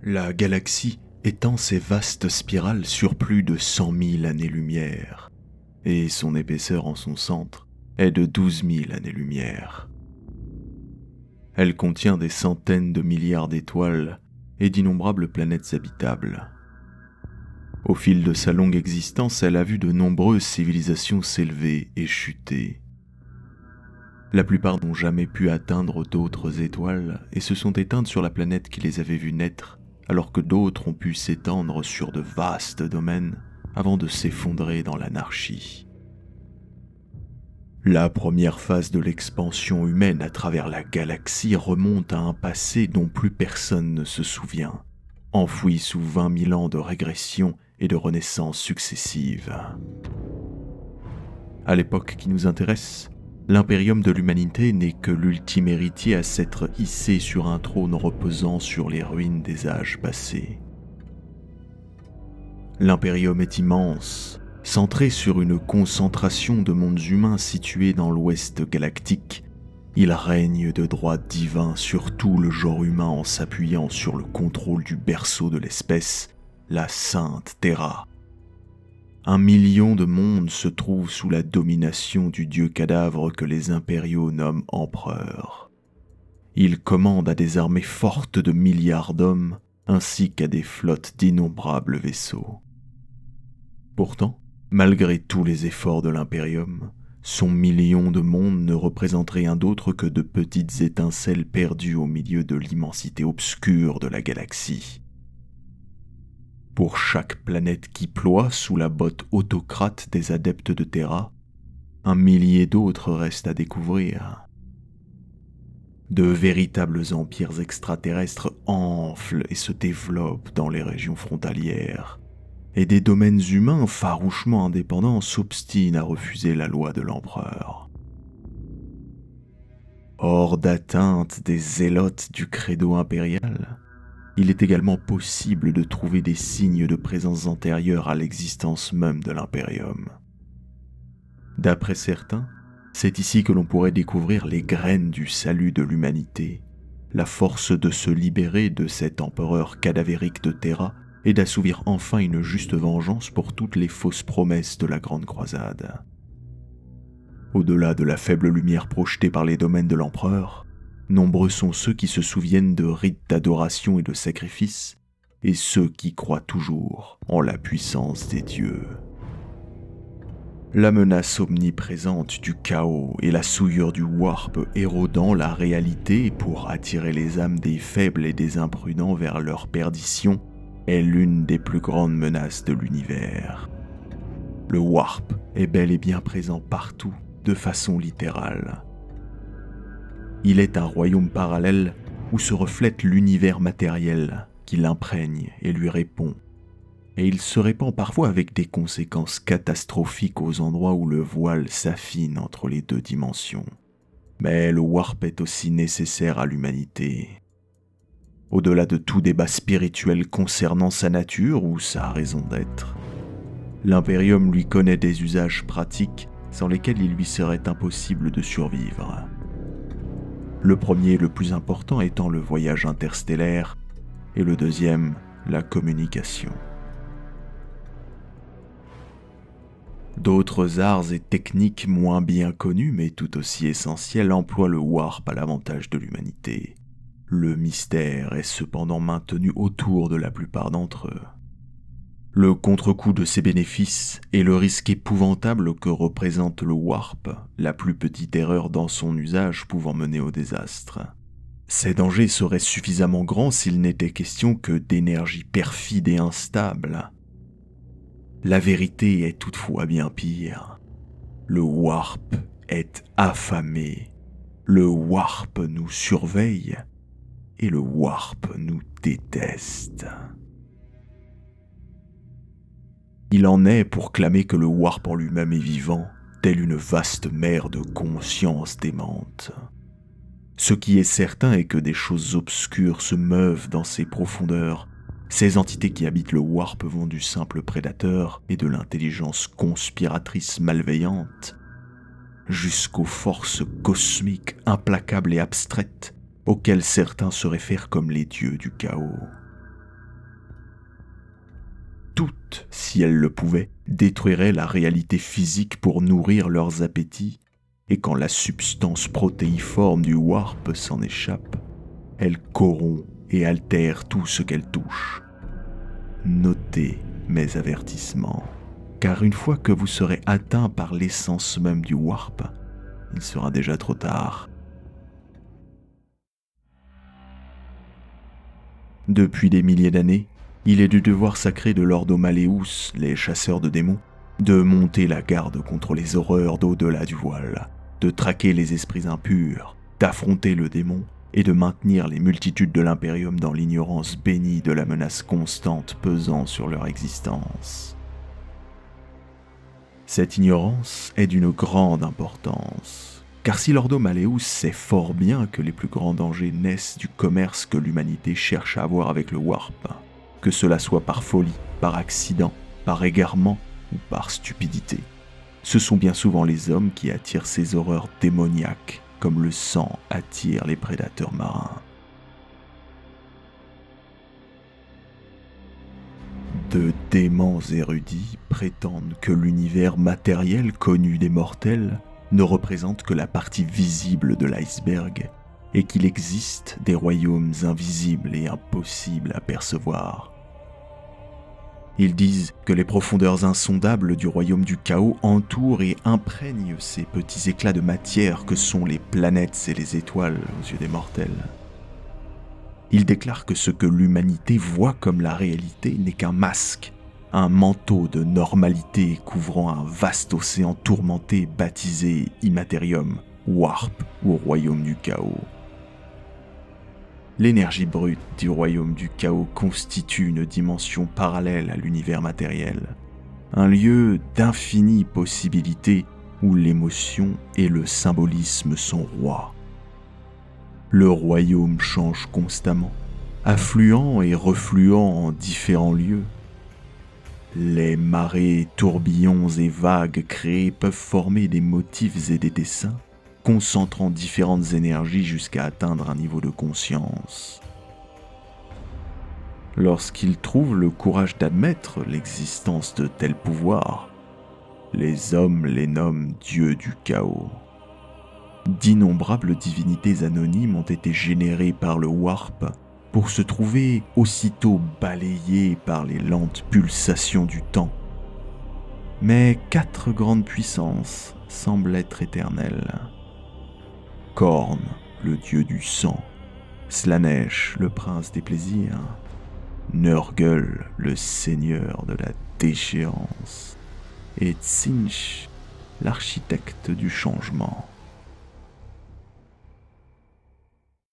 La galaxie étend ses vastes spirales sur plus de 100 000 années-lumière, et son épaisseur en son centre est de 12 000 années-lumière. Elle contient des centaines de milliards d'étoiles et d'innombrables planètes habitables. Au fil de sa longue existence, elle a vu de nombreuses civilisations s'élever et chuter. La plupart n'ont jamais pu atteindre d'autres étoiles et se sont éteintes sur la planète qui les avait vues naître, alors que d'autres ont pu s'étendre sur de vastes domaines avant de s'effondrer dans l'anarchie. La première phase de l'expansion humaine à travers la galaxie remonte à un passé dont plus personne ne se souvient, enfoui sous 20 000 ans de régression et de renaissance successives. À l'époque qui nous intéresse, l'impérium de l'humanité n'est que l'ultime héritier à s'être hissé sur un trône reposant sur les ruines des âges passés. L'impérium est immense, centré sur une concentration de mondes humains situés dans l'ouest galactique. Il règne de droit divin sur tout le genre humain en s'appuyant sur le contrôle du berceau de l'espèce, la Sainte Terra. 1 million de mondes se trouvent sous la domination du dieu cadavre que les impériaux nomment empereur. Il commande à des armées fortes de milliards d'hommes, ainsi qu'à des flottes d'innombrables vaisseaux. Pourtant, malgré tous les efforts de l'impérium, son million de mondes ne représente rien d'autre que de petites étincelles perdues au milieu de l'immensité obscure de la galaxie. Pour chaque planète qui ploie sous la botte autocrate des adeptes de Terra, un millier d'autres restent à découvrir. De véritables empires extraterrestres enflent et se développent dans les régions frontalières, et des domaines humains farouchement indépendants s'obstinent à refuser la loi de l'empereur. Hors d'atteinte des zélotes du credo impérial, il est également possible de trouver des signes de présence antérieure à l'existence même de l'impérium. D'après certains, c'est ici que l'on pourrait découvrir les graines du salut de l'humanité, la force de se libérer de cet empereur cadavérique de Terra et d'assouvir enfin une juste vengeance pour toutes les fausses promesses de la Grande Croisade. Au-delà de la faible lumière projetée par les domaines de l'empereur, nombreux sont ceux qui se souviennent de rites d'adoration et de sacrifices, et ceux qui croient toujours en la puissance des dieux. La menace omniprésente du chaos et la souillure du warp érodant la réalité pour attirer les âmes des faibles et des imprudents vers leur perdition est l'une des plus grandes menaces de l'univers. Le warp est bel et bien présent partout, de façon littérale. Il est un royaume parallèle où se reflète l'univers matériel qui l'imprègne et lui répond, et il se répand parfois avec des conséquences catastrophiques aux endroits où le voile s'affine entre les deux dimensions. Mais le warp est aussi nécessaire à l'humanité. Au-delà de tout débat spirituel concernant sa nature ou sa raison d'être, l'impérium lui connaît des usages pratiques sans lesquels il lui serait impossible de survivre. Le premier, le plus important, étant le voyage interstellaire, et le deuxième, la communication. D'autres arts et techniques moins bien connus, mais tout aussi essentiels, emploient le warp à l'avantage de l'humanité. Le mystère est cependant maintenu autour de la plupart d'entre eux. Le contre-coup de ces bénéfices est le risque épouvantable que représente le warp, la plus petite erreur dans son usage pouvant mener au désastre. Ces dangers seraient suffisamment grands s'il n'était question que d'énergie perfide et instable. La vérité est toutefois bien pire. Le warp est affamé. Le warp nous surveille. Et le warp nous déteste. Il en est pour clamer que le warp en lui-même est vivant, telle une vaste mer de conscience démente. Ce qui est certain est que des choses obscures se meuvent dans ses profondeurs. Ces entités qui habitent le warp vont du simple prédateur et de l'intelligence conspiratrice malveillante, jusqu'aux forces cosmiques implacables et abstraites, auxquels certains se réfèrent comme les dieux du chaos. toutes, si elles le pouvaient, détruiraient la réalité physique pour nourrir leurs appétits, et quand la substance protéiforme du warp s'en échappe, elle corrompt et altère tout ce qu'elle touche. Notez mes avertissements, car une fois que vous serez atteint par l'essence même du warp, il sera déjà trop tard. Depuis des milliers d'années, il est du devoir sacré de l'Ordo Malleus, les chasseurs de démons, de monter la garde contre les horreurs d'au-delà du voile, de traquer les esprits impurs, d'affronter le démon et de maintenir les multitudes de l'Imperium dans l'ignorance bénie de la menace constante pesant sur leur existence. Cette ignorance est d'une grande importance, car si l'Ordo Malleus sait fort bien que les plus grands dangers naissent du commerce que l'humanité cherche à avoir avec le warp, que cela soit par folie, par accident, par égarement ou par stupidité, ce sont bien souvent les hommes qui attirent ces horreurs démoniaques, comme le sang attire les prédateurs marins. De déments érudits prétendent que l'univers matériel connu des mortels ne représente que la partie visible de l'iceberg et qu'il existe des royaumes invisibles et impossibles à percevoir. Ils disent que les profondeurs insondables du royaume du chaos entourent et imprègnent ces petits éclats de matière que sont les planètes et les étoiles aux yeux des mortels. Ils déclarent que ce que l'humanité voit comme la réalité n'est qu'un masque, un manteau de normalité couvrant un vaste océan tourmenté baptisé Immaterium, Warp ou royaume du chaos. L'énergie brute du royaume du chaos constitue une dimension parallèle à l'univers matériel, un lieu d'infinies possibilités où l'émotion et le symbolisme sont rois. Le royaume change constamment, affluant et refluant en différents lieux. Les marées, tourbillons et vagues créées peuvent former des motifs et des dessins, concentrant différentes énergies jusqu'à atteindre un niveau de conscience. Lorsqu'ils trouvent le courage d'admettre l'existence de tels pouvoirs, les hommes les nomment dieux du chaos. D'innombrables divinités anonymes ont été générées par le warp pour se trouver aussitôt balayées par les lentes pulsations du temps. Mais 4 grandes puissances semblent être éternelles. Khorne, le dieu du sang, Slaanesh, le prince des plaisirs, Nurgle, le seigneur de la déchéance, et Tzeentch, l'architecte du changement.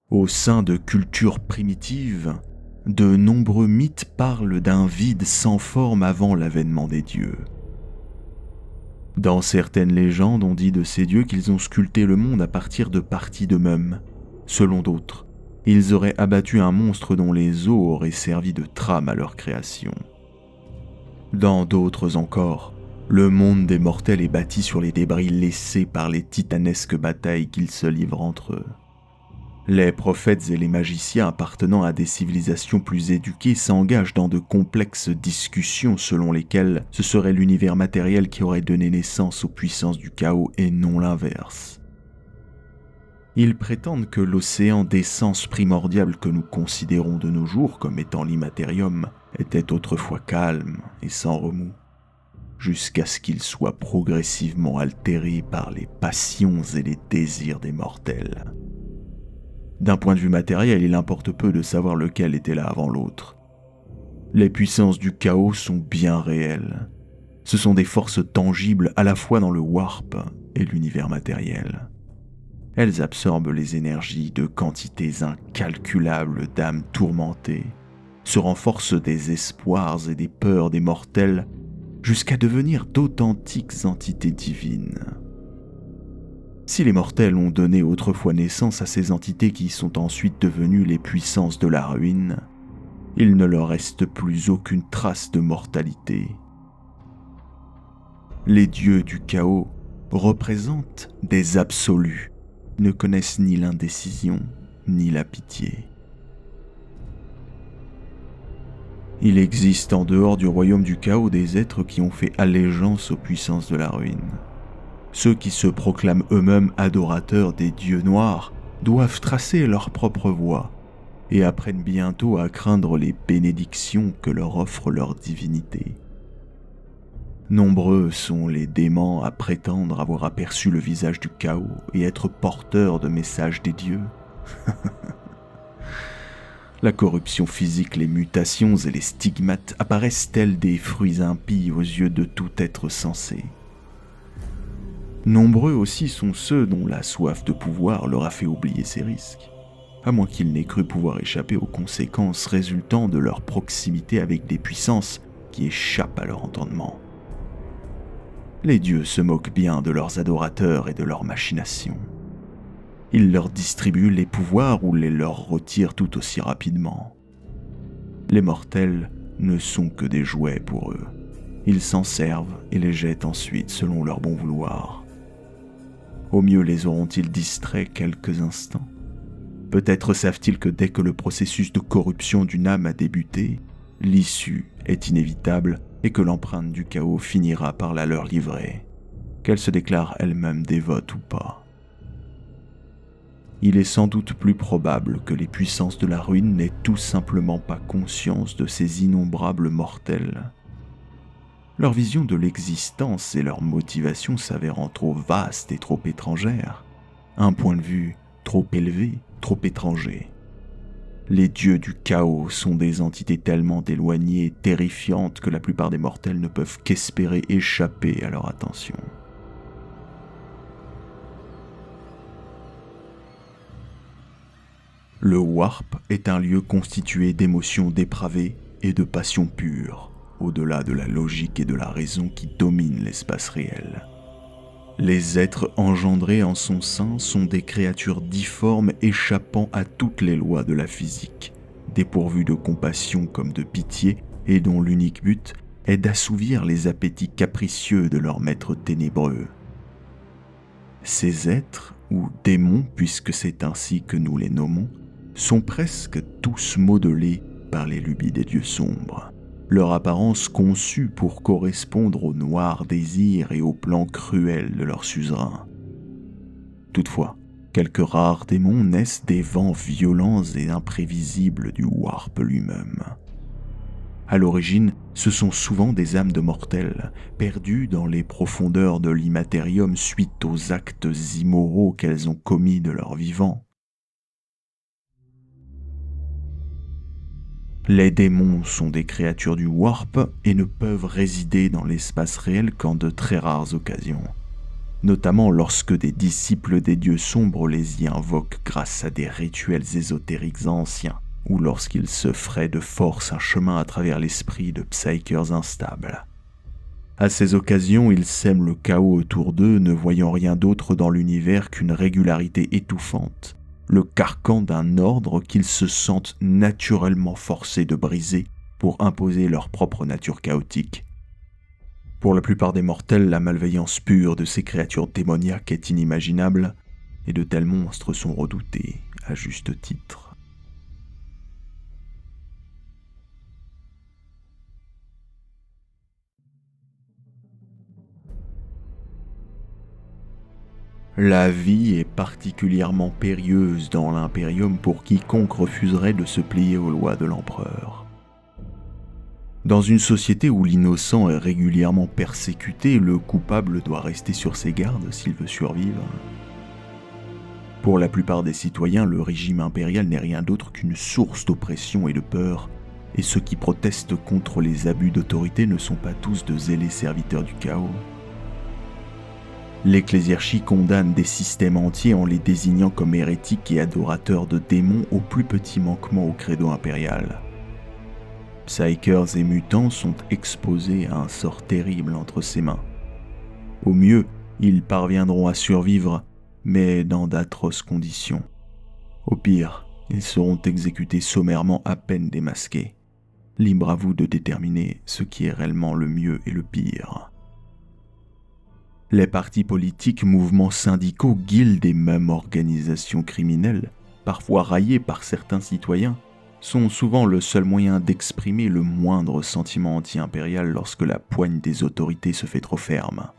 Au sein de cultures primitives, de nombreux mythes parlent d'un vide sans forme avant l'avènement des dieux. Dans certaines légendes, on dit de ces dieux qu'ils ont sculpté le monde à partir de parties d'eux-mêmes. Selon d'autres, ils auraient abattu un monstre dont les os auraient servi de trame à leur création. Dans d'autres encore, le monde des mortels est bâti sur les débris laissés par les titanesques batailles qu'ils se livrent entre eux. Les prophètes et les magiciens appartenant à des civilisations plus éduquées s'engagent dans de complexes discussions selon lesquelles ce serait l'univers matériel qui aurait donné naissance aux puissances du chaos et non l'inverse. Ils prétendent que l'océan d'essence primordiale que nous considérons de nos jours comme étant l'immatérium était autrefois calme et sans remous, jusqu'à ce qu'il soit progressivement altéré par les passions et les désirs des mortels. D'un point de vue matériel, il importe peu de savoir lequel était là avant l'autre. Les puissances du chaos sont bien réelles. Ce sont des forces tangibles à la fois dans le warp et l'univers matériel. Elles absorbent les énergies de quantités incalculables d'âmes tourmentées, se renforcent des espoirs et des peurs des mortels jusqu'à devenir d'authentiques entités divines. Si les mortels ont donné autrefois naissance à ces entités qui sont ensuite devenues les puissances de la ruine, il ne leur reste plus aucune trace de mortalité. Les dieux du chaos représentent des absolus, ne connaissent ni l'indécision ni la pitié. Il existe en dehors du royaume du chaos des êtres qui ont fait allégeance aux puissances de la ruine. Ceux qui se proclament eux-mêmes adorateurs des dieux noirs doivent tracer leur propre voie et apprennent bientôt à craindre les bénédictions que leur offre leur divinité. Nombreux sont les démons à prétendre avoir aperçu le visage du chaos et être porteurs de messages des dieux. La corruption physique, les mutations et les stigmates apparaissent tels des fruits impies aux yeux de tout être sensé. Nombreux aussi sont ceux dont la soif de pouvoir leur a fait oublier ces risques, à moins qu'ils n'aient cru pouvoir échapper aux conséquences résultant de leur proximité avec des puissances qui échappent à leur entendement. Les dieux se moquent bien de leurs adorateurs et de leurs machinations. Ils leur distribuent les pouvoirs ou les leur retirent tout aussi rapidement. Les mortels ne sont que des jouets pour eux. Ils s'en servent et les jettent ensuite selon leur bon vouloir. Au mieux les auront-ils distraits quelques instants. Peut-être savent-ils que dès que le processus de corruption d'une âme a débuté, l'issue est inévitable et que l'empreinte du chaos finira par la leur livrer, qu'elle se déclare elle-même dévote ou pas. Il est sans doute plus probable que les puissances de la ruine n'aient tout simplement pas conscience de ces innombrables mortels. Leur vision de l'existence et leur motivation s'avérant trop vastes et trop étrangères, un point de vue trop élevé, trop étranger. Les dieux du chaos sont des entités tellement éloignées et terrifiantes que la plupart des mortels ne peuvent qu'espérer échapper à leur attention. Le Warp est un lieu constitué d'émotions dépravées et de passions pures, au-delà de la logique et de la raison qui dominent l'espace réel. Les êtres engendrés en son sein sont des créatures difformes échappant à toutes les lois de la physique, dépourvues de compassion comme de pitié et dont l'unique but est d'assouvir les appétits capricieux de leurs maîtres ténébreux. Ces êtres, ou démons puisque c'est ainsi que nous les nommons, sont presque tous modelés par les lubies des dieux sombres. Leur apparence conçue pour correspondre aux noirs désirs et aux plans cruels de leurs suzerains. Toutefois, quelques rares démons naissent des vents violents et imprévisibles du Warp lui-même. À l'origine, ce sont souvent des âmes de mortels, perdues dans les profondeurs de l'immatérium suite aux actes immoraux qu'elles ont commis de leur vivant. Les démons sont des créatures du Warp et ne peuvent résider dans l'espace réel qu'en de très rares occasions, notamment lorsque des disciples des dieux sombres les y invoquent grâce à des rituels ésotériques anciens, ou lorsqu'ils se fraient de force un chemin à travers l'esprit de psykers instables. À ces occasions, ils sèment le chaos autour d'eux, ne voyant rien d'autre dans l'univers qu'une régularité étouffante, le carcan d'un ordre qu'ils se sentent naturellement forcés de briser pour imposer leur propre nature chaotique. Pour la plupart des mortels, la malveillance pure de ces créatures démoniaques est inimaginable, et de tels monstres sont redoutés, à juste titre. La vie est particulièrement périlleuse dans l'Imperium pour quiconque refuserait de se plier aux lois de l'empereur. Dans une société où l'innocent est régulièrement persécuté, le coupable doit rester sur ses gardes s'il veut survivre. Pour la plupart des citoyens, le régime impérial n'est rien d'autre qu'une source d'oppression et de peur, et ceux qui protestent contre les abus d'autorité ne sont pas tous de zélés serviteurs du chaos. L'ecclésiarchie condamne des systèmes entiers en les désignant comme hérétiques et adorateurs de démons au plus petit manquement au credo impérial. Psykers et mutants sont exposés à un sort terrible entre ses mains. Au mieux, ils parviendront à survivre, mais dans d'atroces conditions. Au pire, ils seront exécutés sommairement à peine démasqués. Libre à vous de déterminer ce qui est réellement le mieux et le pire. Les partis politiques, mouvements syndicaux, guildes et même organisations criminelles, parfois raillées par certains citoyens, sont souvent le seul moyen d'exprimer le moindre sentiment anti-impérial lorsque la poigne des autorités se fait trop ferme.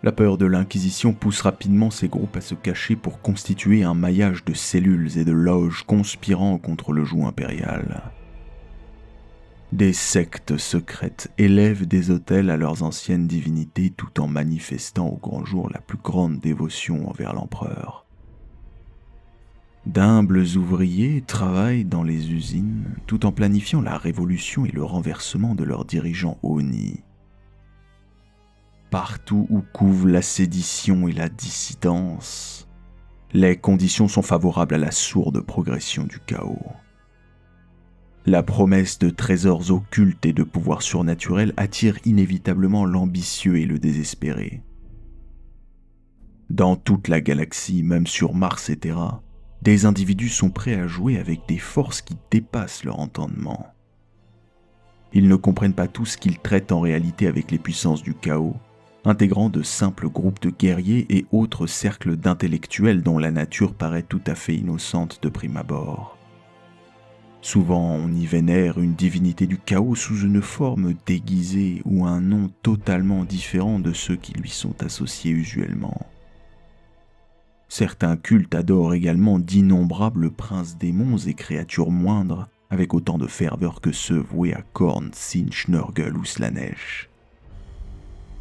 La peur de l'Inquisition pousse rapidement ces groupes à se cacher pour constituer un maillage de cellules et de loges conspirant contre le joug impérial. Des sectes secrètes élèvent des autels à leurs anciennes divinités tout en manifestant au grand jour la plus grande dévotion envers l'empereur. D'humbles ouvriers travaillent dans les usines tout en planifiant la révolution et le renversement de leurs dirigeants honnis. Partout où couve la sédition et la dissidence, les conditions sont favorables à la sourde progression du chaos. La promesse de trésors occultes et de pouvoirs surnaturels attire inévitablement l'ambitieux et le désespéré. Dans toute la galaxie, même sur Mars et Terra, des individus sont prêts à jouer avec des forces qui dépassent leur entendement. Ils ne comprennent pas tous qu'ils traitent en réalité avec les puissances du chaos, intégrant de simples groupes de guerriers et autres cercles d'intellectuels dont la nature paraît tout à fait innocente de prime abord. Souvent, on y vénère une divinité du chaos sous une forme déguisée ou un nom totalement différent de ceux qui lui sont associés usuellement. Certains cultes adorent également d'innombrables princes démons et créatures moindres, avec autant de ferveur que ceux voués à Khorne, Tzeentch, Nurgle ou Slaanesh.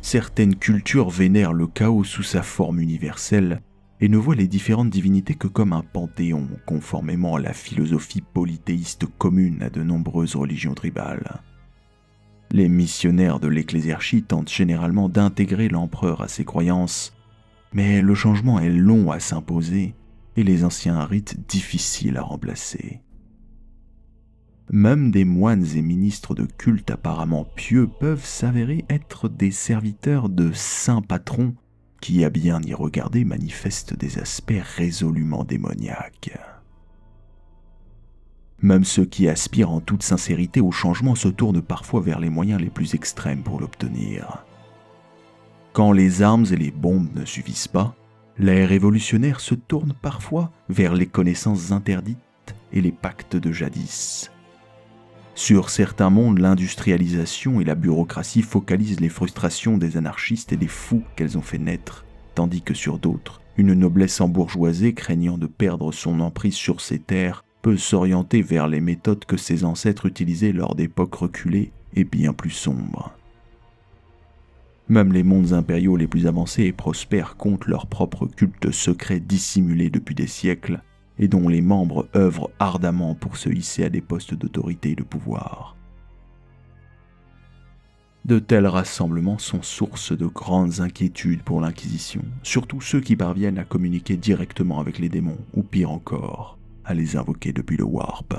Certaines cultures vénèrent le chaos sous sa forme universelle et ne voient les différentes divinités que comme un panthéon, conformément à la philosophie polythéiste commune à de nombreuses religions tribales. Les missionnaires de l'ecclésiarchie tentent généralement d'intégrer l'empereur à ses croyances, mais le changement est long à s'imposer et les anciens rites difficiles à remplacer. Même des moines et ministres de culte apparemment pieux peuvent s'avérer être des serviteurs de saints patrons qui, à bien y regarder, manifestent des aspects résolument démoniaques. Même ceux qui aspirent en toute sincérité au changement se tournent parfois vers les moyens les plus extrêmes pour l'obtenir. Quand les armes et les bombes ne suffisent pas, les révolutionnaires se tournent parfois vers les connaissances interdites et les pactes de jadis. Sur certains mondes, l'industrialisation et la bureaucratie focalisent les frustrations des anarchistes et des fous qu'elles ont fait naître, tandis que sur d'autres, une noblesse embourgeoisée craignant de perdre son emprise sur ses terres peut s'orienter vers les méthodes que ses ancêtres utilisaient lors d'époques reculées et bien plus sombres. Même les mondes impériaux les plus avancés et prospères comptent leurs propres cultes secrets dissimulés depuis des siècles et dont les membres œuvrent ardemment pour se hisser à des postes d'autorité et de pouvoir. De tels rassemblements sont source de grandes inquiétudes pour l'Inquisition, surtout ceux qui parviennent à communiquer directement avec les démons, ou pire encore, à les invoquer depuis le Warp.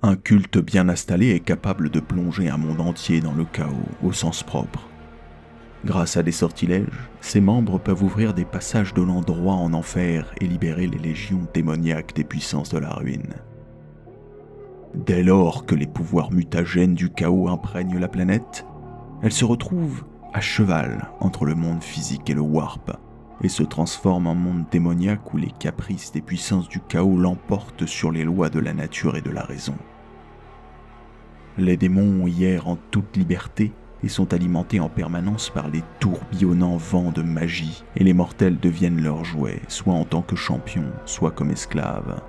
Un culte bien installé est capable de plonger un monde entier dans le chaos, au sens propre. Grâce à des sortilèges, ses membres peuvent ouvrir des passages donnant droit en enfer et libérer les légions démoniaques des puissances de la ruine. Dès lors que les pouvoirs mutagènes du chaos imprègnent la planète, elle se retrouve à cheval entre le monde physique et le Warp, et se transforme en monde démoniaque où les caprices des puissances du chaos l'emportent sur les lois de la nature et de la raison. Les démons y errent en toute liberté et sont alimentés en permanence par les tourbillonnants vents de magie, et les mortels deviennent leurs jouets, soit en tant que champions, soit comme esclaves.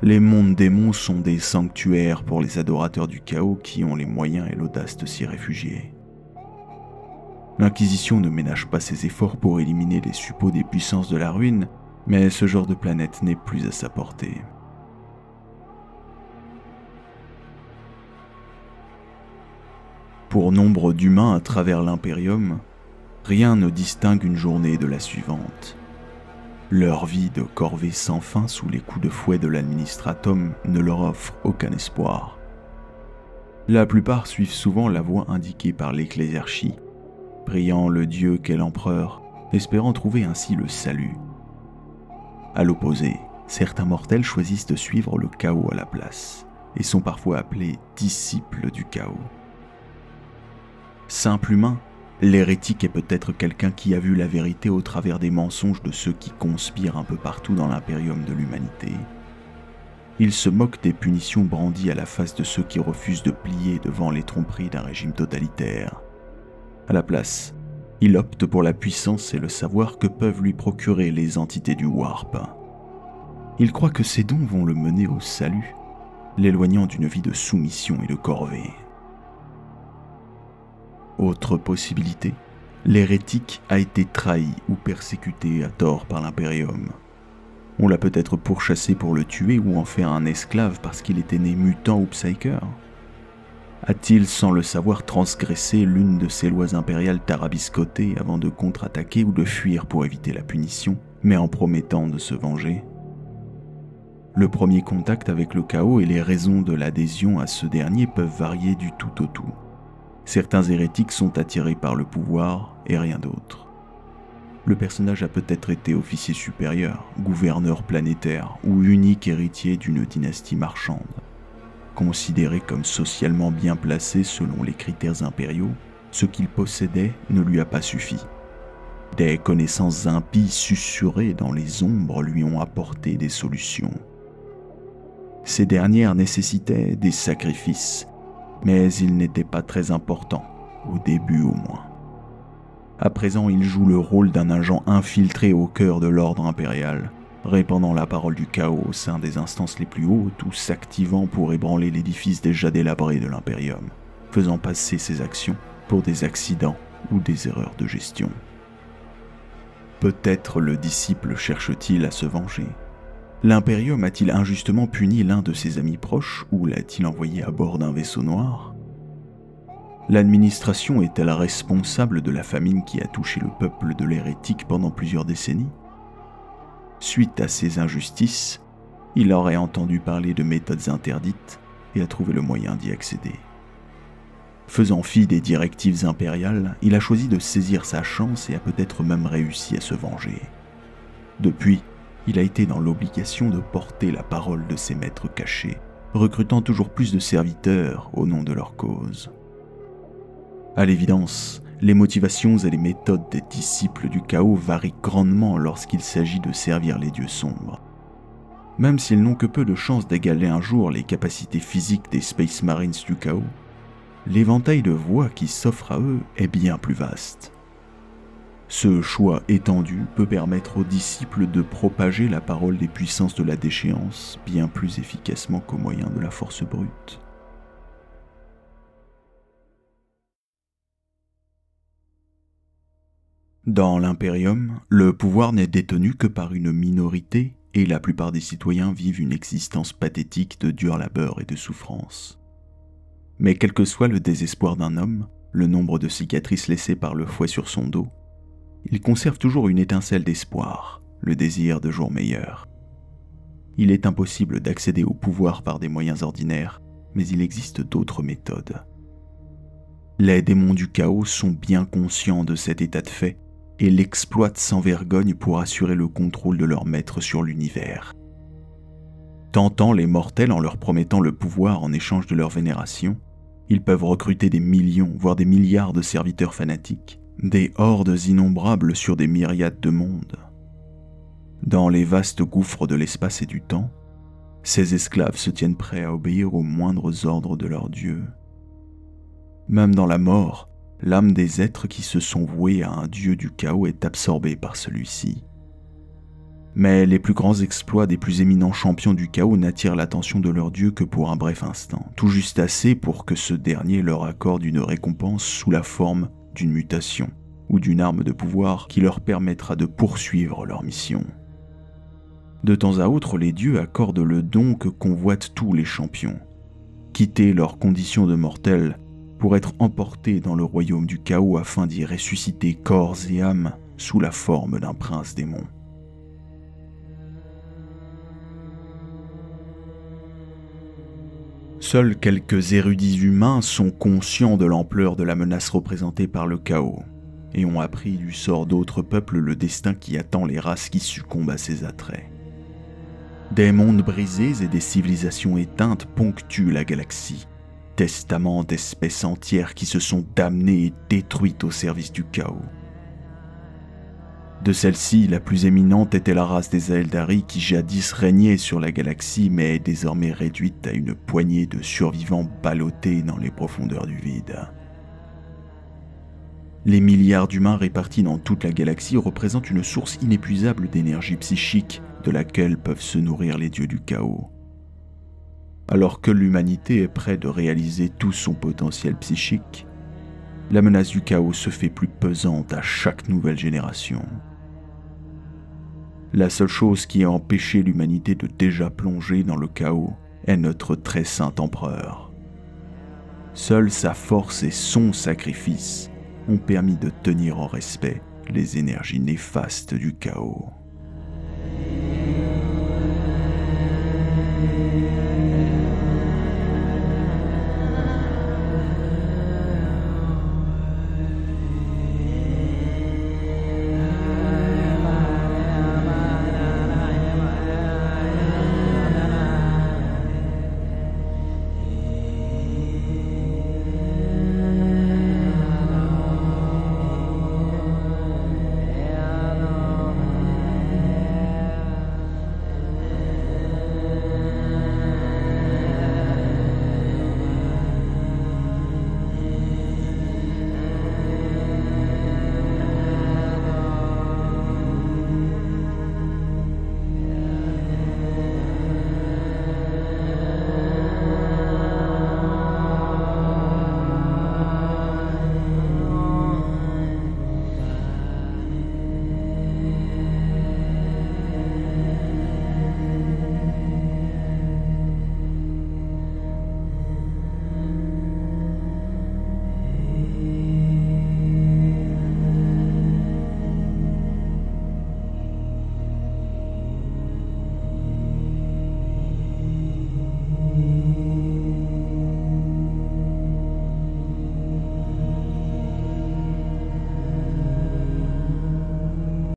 Les mondes démons sont des sanctuaires pour les adorateurs du chaos qui ont les moyens et l'audace de s'y réfugier. L'Inquisition ne ménage pas ses efforts pour éliminer les suppôts des puissances de la ruine, mais ce genre de planète n'est plus à sa portée. Pour nombre d'humains à travers l'Imperium, rien ne distingue une journée de la suivante. Leur vie de corvée sans fin sous les coups de fouet de l'administratum ne leur offre aucun espoir. La plupart suivent souvent la voie indiquée par l'ecclésiarchie, priant le dieu qu'est l'empereur, espérant trouver ainsi le salut. À l'opposé, certains mortels choisissent de suivre le chaos à la place, et sont parfois appelés disciples du chaos. Simples humains, L'hérétique est peut-être quelqu'un qui a vu la vérité au travers des mensonges de ceux qui conspirent un peu partout dans l'impérium de l'humanité. Il se moque des punitions brandies à la face de ceux qui refusent de plier devant les tromperies d'un régime totalitaire. À la place, il opte pour la puissance et le savoir que peuvent lui procurer les entités du Warp. Il croit que ces dons vont le mener au salut, l'éloignant d'une vie de soumission et de corvée. Autre possibilité, l'hérétique a été trahi ou persécuté à tort par l'Imperium. On l'a peut-être pourchassé pour le tuer ou en faire un esclave parce qu'il était né mutant ou psyker. A-t-il, sans le savoir, transgressé l'une de ces lois impériales tarabiscotées avant de contre-attaquer ou de fuir pour éviter la punition, mais en promettant de se venger? Le premier contact avec le chaos et les raisons de l'adhésion à ce dernier peuvent varier du tout au tout. Certains hérétiques sont attirés par le pouvoir et rien d'autre. Le personnage a peut-être été officier supérieur, gouverneur planétaire ou unique héritier d'une dynastie marchande. Considéré comme socialement bien placé selon les critères impériaux, ce qu'il possédait ne lui a pas suffi. Des connaissances impies susurrées dans les ombres lui ont apporté des solutions. Ces dernières nécessitaient des sacrifices, mais ils n'étaient pas très importants, au début au moins. À présent, il joue le rôle d'un agent infiltré au cœur de l'ordre impérial, répandant la parole du chaos au sein des instances les plus hautes ou s'activant pour ébranler l'édifice déjà délabré de l'Imperium, faisant passer ses actions pour des accidents ou des erreurs de gestion. Peut-être le disciple cherche-t-il à se venger. L'Imperium a-t-il injustement puni l'un de ses amis proches ou l'a-t-il envoyé à bord d'un vaisseau noir? L'administration est-elle responsable de la famine qui a touché le peuple de l'hérétique pendant plusieurs décennies? Suite à ces injustices, il aurait entendu parler de méthodes interdites et a trouvé le moyen d'y accéder. Faisant fi des directives impériales, il a choisi de saisir sa chance et a peut-être même réussi à se venger. Depuis, il a été dans l'obligation de porter la parole de ses maîtres cachés, recrutant toujours plus de serviteurs au nom de leur cause. À l'évidence, les motivations et les méthodes des disciples du chaos varient grandement lorsqu'il s'agit de servir les dieux sombres. Même s'ils n'ont que peu de chances d'égaler un jour les capacités physiques des Space Marines du chaos, l'éventail de voies qui s'offre à eux est bien plus vaste. Ce choix étendu peut permettre aux disciples de propager la parole des puissances de la déchéance bien plus efficacement qu'au moyen de la force brute. Dans l'Imperium, le pouvoir n'est détenu que par une minorité et la plupart des citoyens vivent une existence pathétique de dur labeur et de souffrance. Mais quel que soit le désespoir d'un homme, le nombre de cicatrices laissées par le fouet sur son dos, il conserve toujours une étincelle d'espoir, le désir de jours meilleurs. Il est impossible d'accéder au pouvoir par des moyens ordinaires, mais il existe d'autres méthodes. Les démons du chaos sont bien conscients de cet état de fait et l'exploitent sans vergogne pour assurer le contrôle de leur maître sur l'univers. Tentant les mortels en leur promettant le pouvoir en échange de leur vénération, ils peuvent recruter des millions, voire des milliards de serviteurs fanatiques, des hordes innombrables sur des myriades de mondes. Dans les vastes gouffres de l'espace et du temps, ces esclaves se tiennent prêts à obéir aux moindres ordres de leur dieu. Même dans la mort, l'âme des êtres qui se sont voués à un dieu du chaos est absorbée par celui-ci. Mais les plus grands exploits des plus éminents champions du chaos n'attirent l'attention de leur dieu que pour un bref instant, tout juste assez pour que ce dernier leur accorde une récompense sous la forme d'une mutation ou d'une arme de pouvoir qui leur permettra de poursuivre leur mission. De temps à autre, les dieux accordent le don que convoitent tous les champions, quitter leurs conditions de mortels pour être emportés dans le royaume du chaos afin d'y ressusciter corps et âme sous la forme d'un prince démon. Seuls quelques érudits humains sont conscients de l'ampleur de la menace représentée par le chaos, et ont appris du sort d'autres peuples le destin qui attend les races qui succombent à ses attraits. Des mondes brisés et des civilisations éteintes ponctuent la galaxie, testament d'espèces entières qui se sont damnées et détruites au service du chaos. De celle-ci, la plus éminente était la race des Aeldari qui jadis régnait sur la galaxie mais est désormais réduite à une poignée de survivants ballottés dans les profondeurs du vide. Les milliards d'humains répartis dans toute la galaxie représentent une source inépuisable d'énergie psychique de laquelle peuvent se nourrir les dieux du chaos. Alors que l'humanité est près de réaliser tout son potentiel psychique, la menace du chaos se fait plus pesante à chaque nouvelle génération. La seule chose qui a empêché l'humanité de déjà plonger dans le chaos est notre très saint empereur. Seule sa force et son sacrifice ont permis de tenir en respect les énergies néfastes du chaos.